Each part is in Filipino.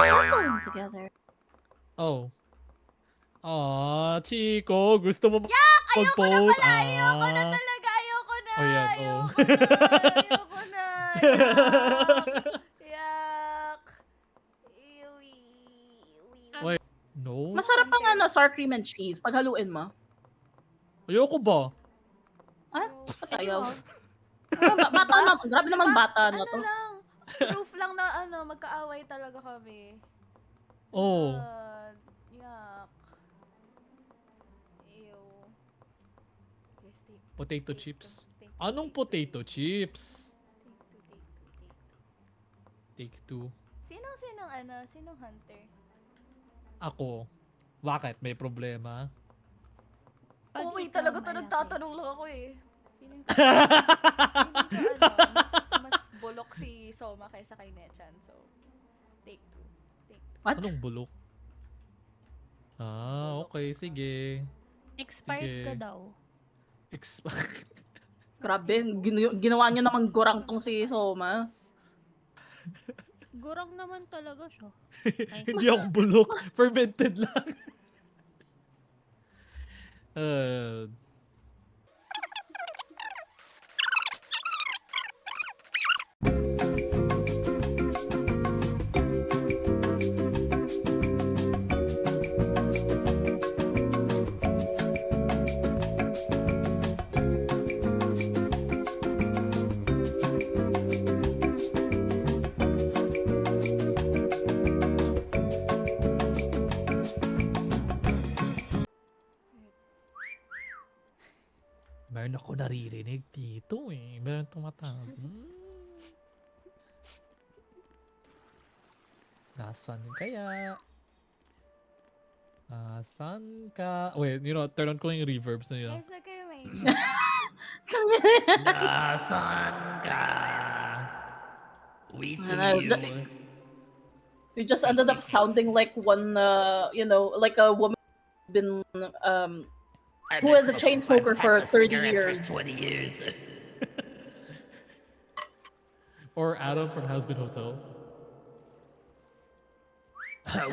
circling together. Oh. Chico, gusto mo Ayoko na mag-pose? pala! Ayoko na talaga! Ayoko na! Oh, yan, oh. Ayoko na! Ayoko na! Yak! Yak! Iwi! Wait, no? Masarap ang sour cream and cheese pag haluin mo. Ayoko ba? Ba't ayaw? Bata na, grabe naman bata na to. Lang, proof lang na magkaaway talaga kami. Oh. God, yak. Ew. Yes, Potato chips. Anong potato chips? Take two. Sinong hunter? Ako. Bakit? May problema? Oh, wait, talaga to nagtatanong lang ako eh. Feeling ko, mas bulok si Soma kaysa kay Nechan, so take two. What? Anong bulok? Okay. Sige. Expired ka daw. Grabe, ginawa niya naman gurang tong si Soma. Gurang naman talaga siya. Hindi ako bulok. Fermented lang. Meron ako naririnig dito eh. Meron tumatawag. Nasaan kaya? Nasaan ka? Wait, turn on ko yung reverbs na yun. Yes, okay, may. Nasaan ka? Wait to you. You just ended up sounding like one, like a woman who's been, who is a chain smoker for 30 years. For 20 years. Or Adam from House Hotel.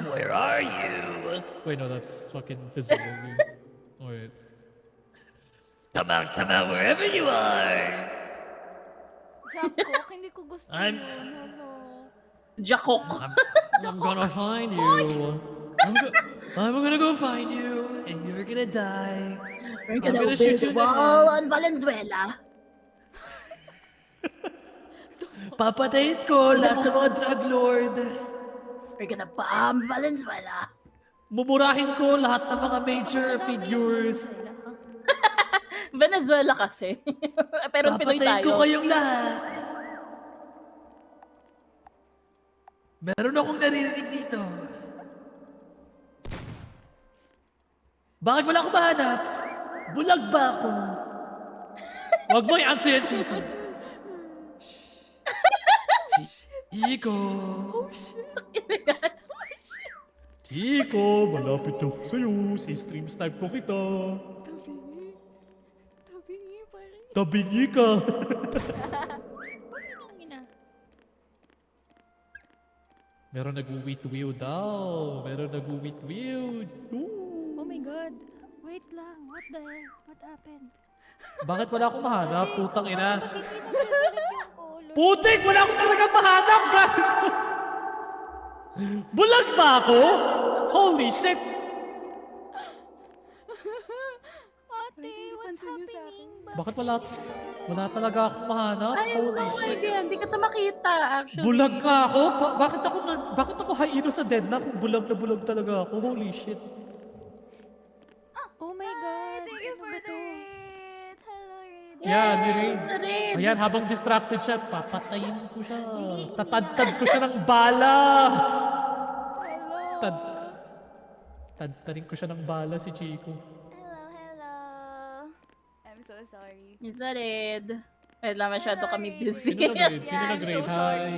Where are you? Wait, no, that's fucking physical. Wait. Come out, wherever you are. Jackcock, hindi ko gusto I'm- yun. Hello. Jakok. I'm gonna find you. I'm gonna go find you, and you're gonna die. We're gonna gonna shoot build you a in the wall head. on Valenzuela. Papatayin ko lahat ng mga drug lord. We're gonna bomb Valenzuela. Mumurahin ko lahat ng mga major figures. Venezuela kasi. Pero Pinoy Papatayin ko tayo. kayong lahat. Meron akong naririnig dito. Bakit wala akong mahanap? Bulag ba ako? Huwag mo i-answer yan, Chico. Chico. Chico, malapit ako sa'yo. Si stream snipe ko kita. Tabingi pa rin. Tabingi ka. Ang ina. Meron nag-wit-wiw daw. Meron nag-wit-wiw. Oh my god. Wait lang. What happened? Bakit wala akong mahanap? Putang ina. Bakit hindi nagsusulat yung color? Putik! Wala akong talaga mahanap! Gago! Bulag ba ako? Holy shit! Ate, what's pansin niyo sa happening? Bakit wala talaga akong mahanap? I have Holy no shit! idea. Hindi kita makita, actually. Bulag ka ako? Bakit ako haino sa dead na kung bulag na bulag talaga ako? Holy shit! Oh my god. Thank you Ano for ba the to? raid. Hello, raid. Yan, ni-raid. Rin. Ayan, habang distracted siya, papatayin ko siya. Tatadtad ko siya ng bala. Hello. Tadtadin ko siya ng bala si Chico. Hello. I'm so sorry. Is that it? Wait lang, masyado kami busy. Sino nag-raid? Sino Yeah, I'm nag-raid? so Hi. sorry.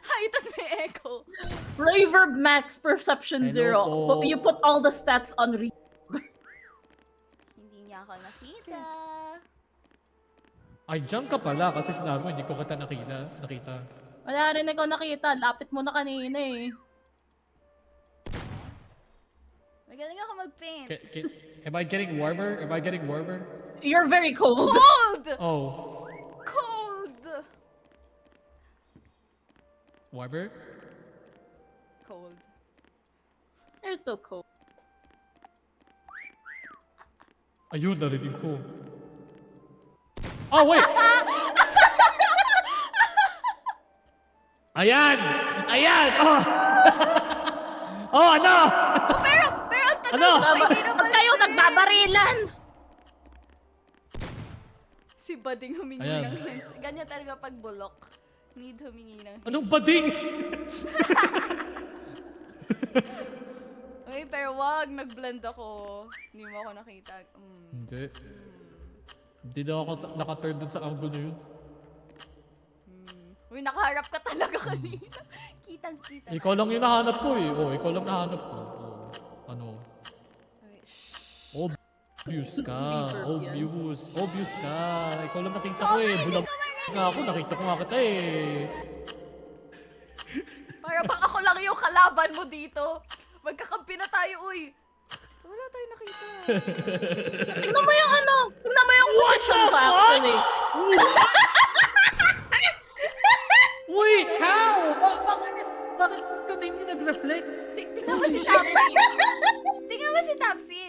Hi, tas may echo. Reverb max perception Hello 0. po. You put all the stats on Hindi niya ako nakita. Ay, dyan ka pala kasi sinabi mo, hindi ko kita nakita. Wala rin ako nakita. Lapit mo na kanina eh. Magaling ako mag-paint. Am I getting warmer? Am I getting warmer? You're very cold. Cold! Oh, Cold! warmer? Cold. You're so cold. Ayun, narinig ko. Oh, wait! Ayan! Ayan! Oh! Oh, ano? Pero ang tagal Ano? mo, hindi naman Ba't kayo fair. nagbabarilan? Si Bading humingi Ayan. ng hint. Ganyan talaga pag bulok. Need humingi ng hint. Anong bading? Uy, pero wag, nag-blend ako. Hindi mo ako nakita. Hindi. Hindi na ako naka-turn dun sa angle na yun. Uy, nakaharap ka talaga kanina. Kitang-kita. Ikaw lang yung nahanap ko eh. Oh, ikaw lang nahanap ko. Oh, ano? Uy, shh. Obvious ka. Reverb yan. Obvious. Obvious ka. Ikaw lang nakita ko eh. Bulag nga ako. Nakita ko nga kita eh. Para bang ako lang yung kalaban mo dito. Magkakampi na tayo, uy. Wala tayong nakita. Tingnan mo yung ano. Tingnan mo yung position ko actually. Wait, how? Bakit ka na hindi nag-reflect? Tingnan mo si Tapsi. Tingnan mo si Tapsi.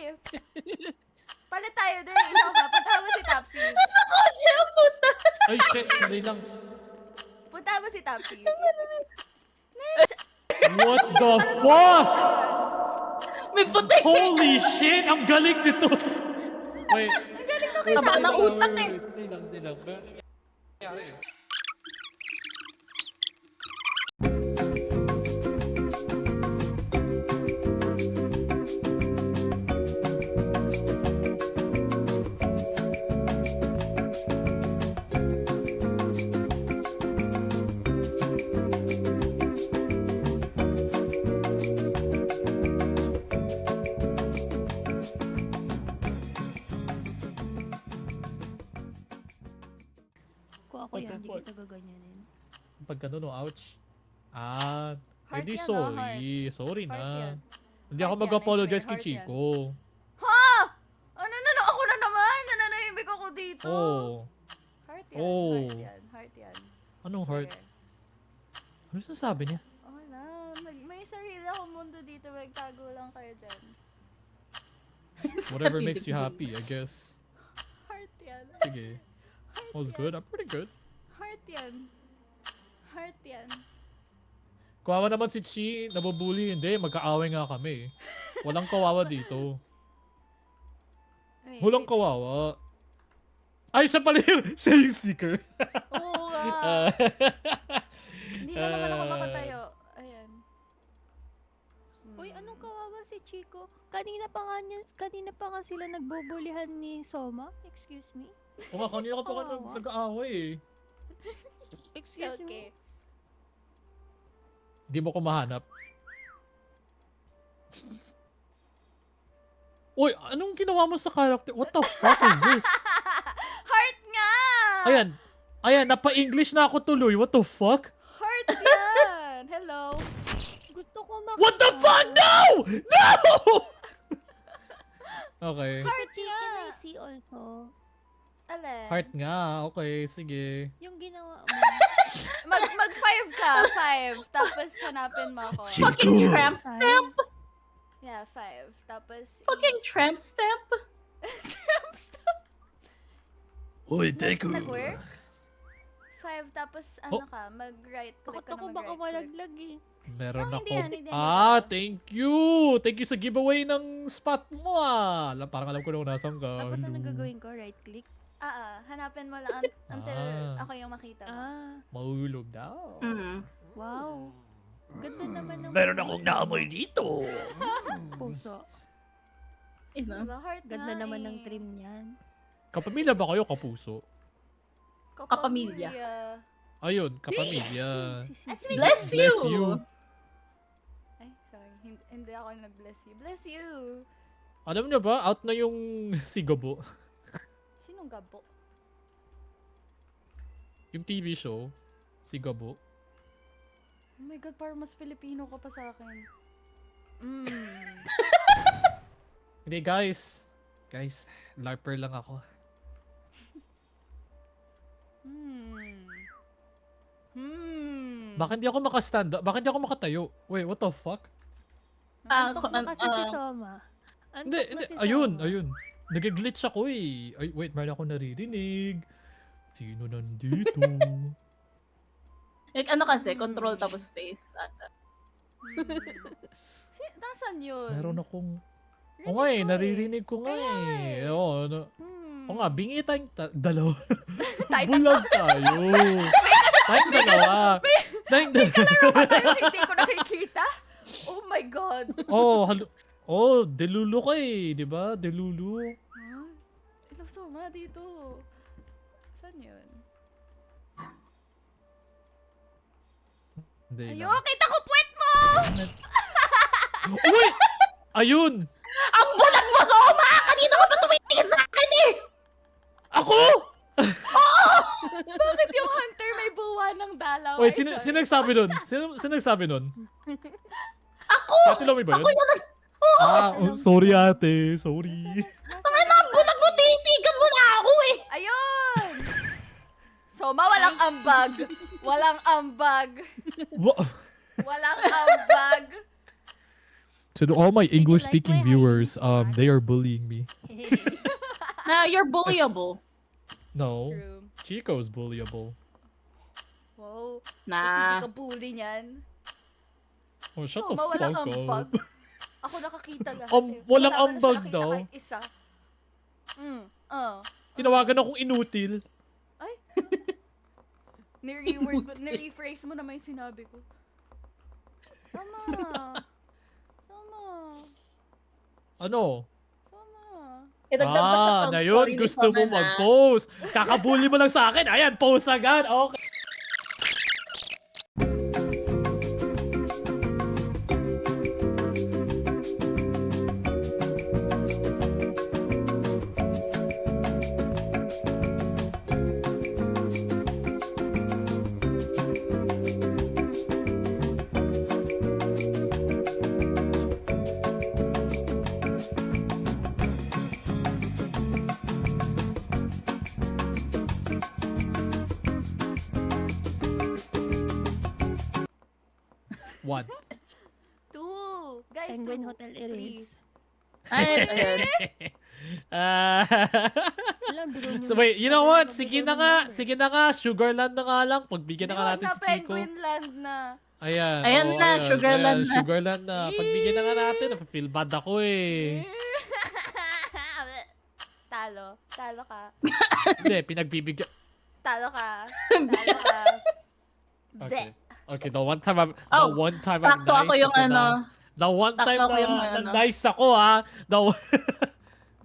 Palit tayo dun. Isang ba? Punta mo si Tapsi. Ako, siya puta. Ay shit, sandali lang. Punta mo si Tapsi. What the fuck? May puti. Holy shit, ang galing nito. Wait. Ang galing na Wait, Taba kita. ng utak eh. Sandali lang. Pero nangyari. Kung ako yan, hindi kita gaganyanin. Pag ganun, no, ouch. Ah, Heart edi yan, sorry. Sorry Heart na. yan. Hindi ako Heart yan, mag-apologize I swear, kay heart yan. Chico. Ha? Ano na? Ako na naman. Nananahimik ako dito. Oh. Heart yan. Oh. Heart yan. Heart yan. Anong heart? Swear. Ano sinasabi niya? Wala. May sarili akong mundo dito. Magtago lang kayo dyan. Whatever makes you happy, I guess. Heart yan. Sige. Was good. I'm pretty good. Heart yan. Heart yan. Kawawa naman si Chi, nabubuli. Hindi, magkaaway nga kami. Walang kawawa dito. Wait, Walang wait. kawawa. Ay, siya pala yung, siya yung seeker. Oo nga. Hindi na naman ako makatayo. Ayan. Uy, anong kawawa si Chico? Kanina pa nga sila nagbubulihan ni Soma. Excuse me? O nga, kanina ka pa Kawawa. nag-aaway eh. It's Excuse okay. me? Di mo ko mahanap. Uy, anong ginawa mo sa character? What the fuck is this? Heart nga! Ayan. Ayan, napa-English na ako tuloy. What the fuck? Heart yan! Hello? Gusto ko makita. What the fuck? No! No! Okay. Heart Chicken nga! I see also. Alin? Heart nga. Okay, sige. Yung ginawa mo. Mag-5 ka. 5. Tapos hanapin mo ako. Fucking tramp stamp. Yeah, 5. Tapos... Fucking tramp stamp. Tramp stamp. Uy, Deku. Nag-work? 5. Tapos ano ka? Mag-right click Takot ka na ako baka mag-right click. malaglag eh. Meron No, ako. hindi yan, hindi yan. Ah, thank you. Thank you sa giveaway ng spot mo ah. Parang alam ko na kung nasan ka. Tapos Hello. anong gagawin ko? Right click? Hanapin mo lang until Ah. ako yung makita mo. Mahulog daw. Mm. Wow. Ganda naman ng Meron akong naamoy dito. puso. Ina. Diba? Heart Ganda nga naman eh. ng trim niyan. Kapamilya ba kayo, kapuso? Kapamilya. Ayun, kapamilya. Sisi. Bless you. Bless you. Ay, sorry. Hindi ako nag-bless you. Bless you! Alam niyo ba, out na yung Sigabo. Sinong gabo? Yung TV show, Sigabo. Oh my God, parang mas Filipino ka pa sa akin. Mm. Hindi, guys. Guys, larper lang ako. Bakit hindi ako makastand up? Bakit hindi ako makatayo? Wait, what the fuck? Antok ba kasi si Soma? Hindi, Antok ba hindi. si Ayun, Soma? ayun. Nag-glitch ako eh. Ay, wait, meron ako naririnig. Sino nandito? Like, ano kasi, control tapos space. Nasaan yun? Meron akong... Oo nga eh, naririnig ko nga eh. Oo, ano. Oo nga, bingi tayong dalawa. Bulag tayo. Tayong dalawa. Tayong dalawa. Tayo hindi ko nakikita? Oh my God. Oh, delulu ka eh, di ba? Delulu. Huh? Ikaw, Soma, dito. Saan yun? Hindi Ayun, lang. kita ko puwet mo! Uy! Ayun! Ang bulag mo, Soma! Kanina ka pa tumitingin sa akin eh! Ako! Bakit yung hunter may buwa ng dalaw? Wait, Ay, sorry. sino nagsabi nun? Sino nagsabi nun? Ako! Ate Lomi ba yun? Ako yan! Sorry ate. Sorry. Ang bulag mo, tinitigan mo na ako eh! Ayun! Soma, walang ambag. Walang ambag. Walang ambag. To all my English-speaking like my viewers, hiding spot? they are bullying me. Na, you're bullyable. No, True. Chico's bullyable. Wow. Kasi hindi Na, ka bully niyan. Oh, shut Soma, the walang fuck ambag. up. Ako nakakita lahat eh. Walang Wala ka na siya ambag nakita daw. kahit isa. Tinawagan akong inutil. Nirephrase mo naman yung sinabi ko. Soma. Soma. Ano? Soma. idagdag pa sa Na yun, story ni gusto mo Soma na, mag-post. Kakabully mo lang sa akin. Ayan, post agad. Okay. One. 2. Guys, Penguin 2. Hotel Please. Erase. Ay, ayun. Alam, biro niyo So na- wait, you know what? biro Sige niyo na ng nga. number. Sige na nga. Sugarland na nga lang. Pagbigyan na nga natin si Chico. Penguin Land na. Ayan. Ayan oo, na, ayan, Sugarland ayan, na. Sugarland na. Pagbigyan na nga natin. Feel bad ako eh. Talo. Talo ka. Hindi, pinagbibigyan. Talo ka. Talo ka. Okay. Bleh. Okay, the one time I'm Oh, I'm sakto nice. ako yung ito na. ano. The one sakto time ako yung na ano. nice ako ha.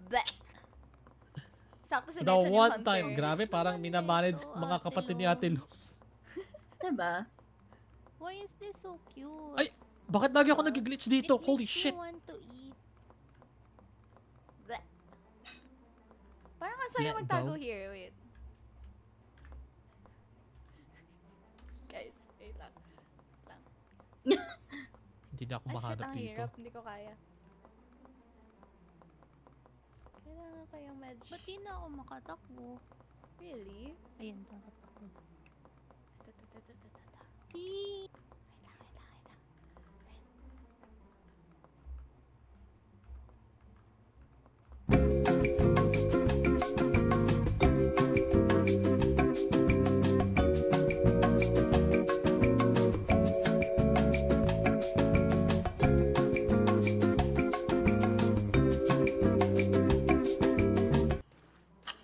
Bleh. Sakto si The Lechon yung one hunter. time. Grabe, parang minamanage Ito, mga Ate kapatid ni Lo. Ate Luz. Diba? Why is this so cute? Ay, bakit lagi ako nag-glitch dito? It Holy makes shit. me want to eat. Bleh. Parang ang saya Bleh magtago daw. here. Wait. Guys, wait lang. Hindi na ako Ay, shit, mahanap ang dito. hirap. Hindi ko kaya. Kailangan ko yung medj. Ba't di na ako makatakbo? Really? Ayun, tatatakbo. Ta-ta-ta-ta-ta-ta. Eee! Wait lang, wait lang, wait lang. Wait.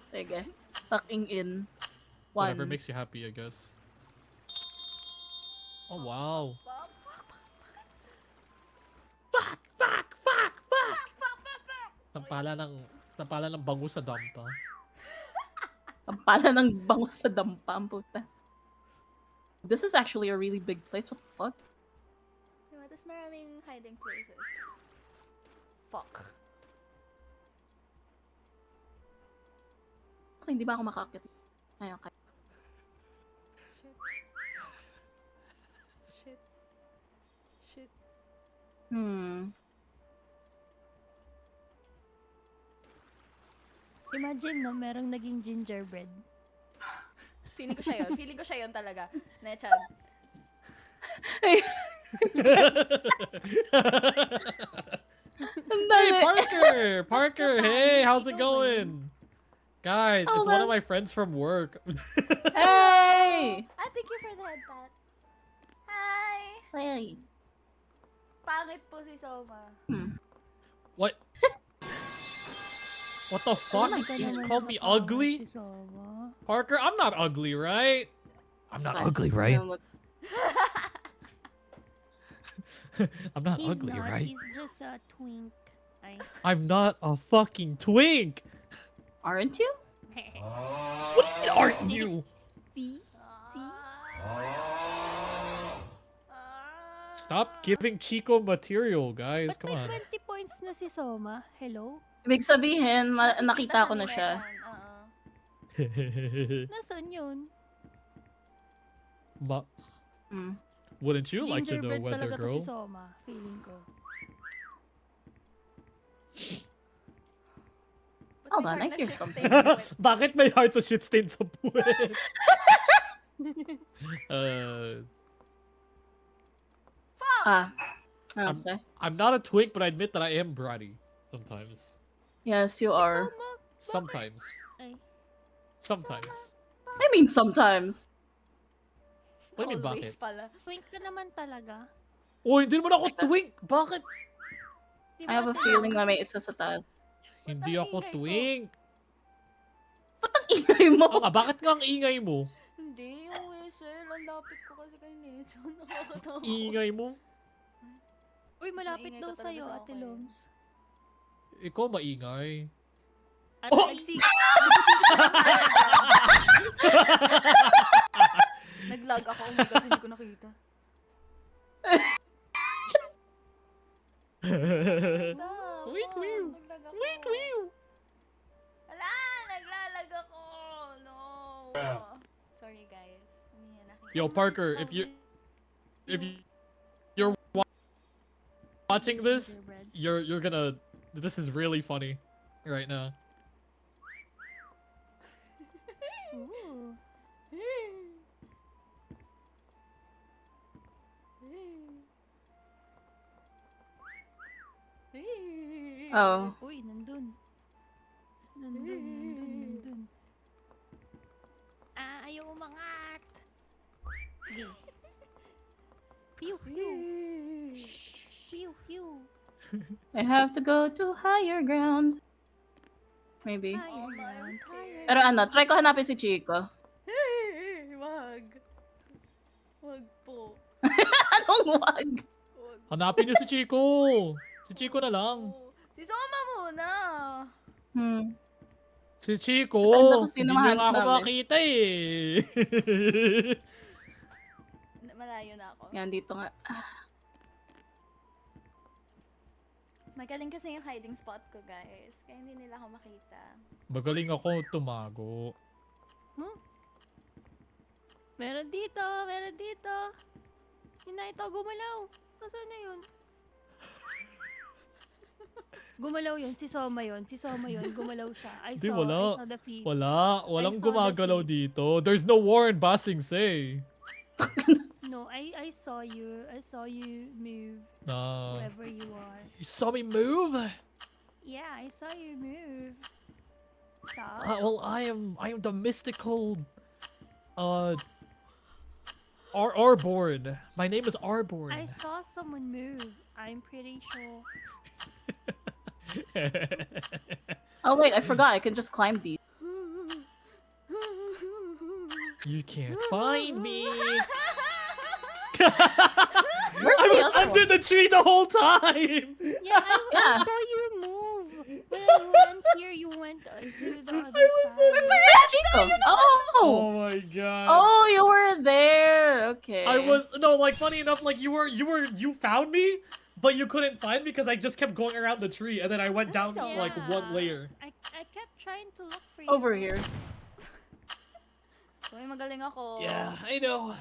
Sige. Tucking in. Whatever One. makes you happy, I guess. Oh, wow. Fuck, Fuck! Fuck! Fuck! Fuck! fuck, fuck, fuck. Tampala ng bango sa dampa. Ang pala ng bangus sa dampa, ang puta. This is actually a really big place. What the fuck? Diba, tas maraming hiding places. Fuck. Okay, hindi ba ako makakit? Ay, okay. Shit. Shit. Shit. Imagine no, merong naging gingerbread. Feeling ko siya yun. Feeling ko siya yun talaga. Nechan. Ang Hey, dali. Parker! Parker, hey, how's it Ikaw ba going? Guys, Oh, it's one of man. my friends from work. Hey! Thank you for the head pat. Hi! Hey. Pangit po si Soma. What? What the fuck? Hindi ka He's naman called me nakapangit ugly? si Soma. Parker, I'm not ugly, right? I'm not Fine. ugly, right? Look. I'm not He's ugly, not, right? he's just a twink. Ay. I'm not a fucking twink. Aren't you? What aren't you? See? Stop giving Chico material, guys. Ba't Come may on. 20 points na si Soma? Hello? Ibig sabihin, nakita ko na siya. Nasaan yun? Hmm. Wouldn't you like to know Gingerbread weather, talaga to girl? si Soma. Feeling ko. Hold on, I hear something. Bakit may heart sa shit stain sa puwet? Ah. Okay. I'm not a twink, but I admit that I am bratty. Sometimes. Yes, you are. Soma? Sometimes. Ay. Sometimes. I mean, sometimes. What do you mean, Always bakit? pala. Twink ka naman talaga. Oh, hindi naman ako twink! Bakit? Di I ba have a kasi- feeling na may isa sa taas. Hindi ang ako ingay ko? twink. Ba't ang ingay mo? Oo nga, bakit nga ang ingay mo? Hindi, yung whistle. Ang lapit ko kasi kay Nechan. Nakakatawa. Ingay mo? Uy, malapit Ingay daw ko talaga sa'yo, sa Ate akin. Loms. Ikaw maingay. At Oh! Nag-lag ako. Oh my god, hindi ko nakita. Wait, wait. Naglag ako. Wait, wait. Wala, naglalag ako. No. Sorry guys. Hindi niya nakita. Yo, Parker, if you're watching this, Gingerbread. you're gonna. This is really funny, right now. Ooh. Oh. Uy, nandun. Nandun. Ah, ayaw umangat. Sige. Pew, pew. Pew, pew. I have to go to higher ground. Maybe. Higher Oh, ground, I'm higher Pero ano, try ko hanapin si Chico. Wag. Wag po. Anong wag? Wag Hanapin niyo si Chico. Si Chico na lang. po. Si Soma muna. Si Chico. Ganda ko Hindi sino niyo mahanap nga ako namin. makita eh. Malayo na ako. Yan, dito nga. Magaling kasi yung hiding spot ko, guys. Kaya hindi nila ako makita. Magaling ako tumago. Meron dito, meron dito. Ito, gumalaw. Nasaan na yun? Gumalaw yun, si Soma yun, gumalaw siya. I Di, saw wala. the feed. Walang I saw the gumagalaw feed. dito. There's no Warren Basing say. No, I saw you move Nah. wherever you are. You saw me move? Yeah, I saw you move. So, Well, I am the mystical Arborn. My name is Arborn. I saw someone move. I'm pretty sure. Oh wait, I forgot. I can just climb these. You can't find me. Where's I the was other under one? the tree the whole time. Yeah, I Yeah. saw you move. When I went here, you went to the other side. Where's Chico? Oh! Oh my god. Oh, you were there. Okay. I was no like funny enough like you found me, but you couldn't find me because I just kept going around the tree and then I went down So- like one layer. I kept trying to look for you. over here. Uy, magaling ako. Yeah, I know.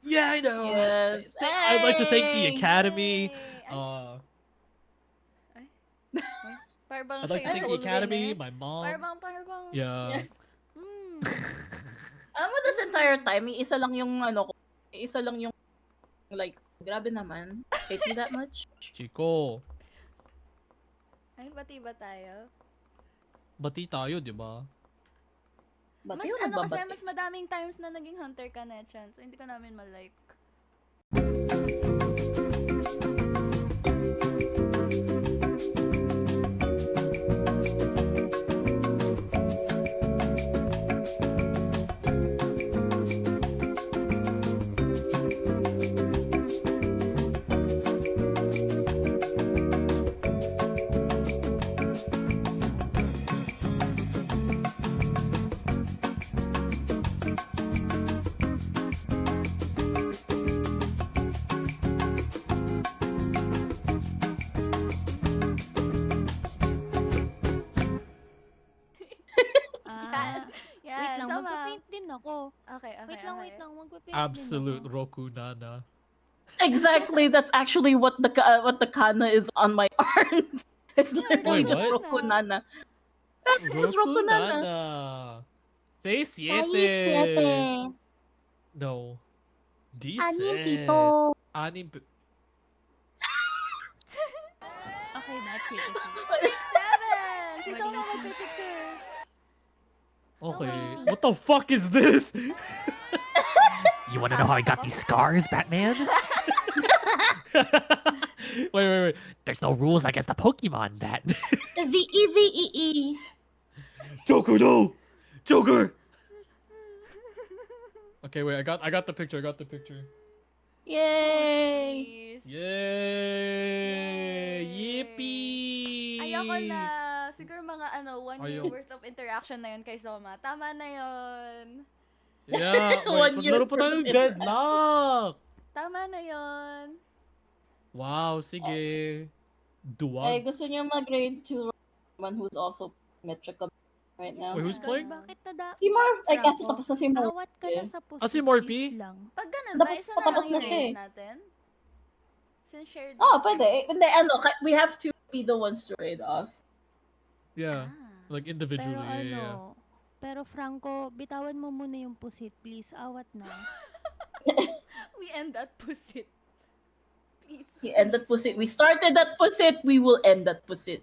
Yeah, I know. Yes. I I'd like to thank the Yay! Academy. Parbang I'd like to siya thank yung the Academy, winner. my mom. Parbang. Yeah. Hmm. Alam mo, this entire time, isa lang yung like, grabe naman. Hate you that much? Chico, Ay, bati ba tayo? bati tayo, di ba? Ba't Mas yun ano kasi, nagbabati? mas madaming times na naging hunter ka na, Chan. So, hindi ko namin malike. Wait Yan, lang, Soma. magpapaint din ako. Okay. Wait lang, magpapaint Absolute din ako. Roku Nana. Exactly, that's actually what the kana is on my arms. It's literally Wait, just what? Roku Nana. It's Roku Nana. Say siete. No. Dice. Anim. Okay na, Chico. 7! Si Soma magpipicture. Okay. What the fuck is this? You want to know how I got these scars, Batman? Wait. There's no rules against the Pokemon, Bat. V-E-V-E-E. Joker, no! Joker! Okay, wait, I got the picture, Yay! Please. Yay! Yippee! Ayoko na. Siguro mga 1 year Ayoko. worth of interaction na yun kay Soma. Tama na yun. Yeah, One wait, year's maglaro pa tayo ng worth of Deadlock! Tama na yun. Wow, sige. Ay, Duwag. gusto niyo mag-grade 2 someone who's also metrical right now. Wait, who's playing? Bakit nada? Si Marv, ay kaso Franco, tapos na si Marv. Awat ka na sa pusit, Ah, si Morphe? please lang. Pag ganun ba, Tapos- isa na tapos lang na yung siya rate eh. natin? Since shared. Oh, pwede. Hindi, we have to be the ones to raid off. Yeah, Ah. like Pero individually, yeah. pero Franco, bitawan mo muna yung pusit, please. Awat na. We end that pusit. Please. We end that pusit. We started that pusit. We will end that pusit.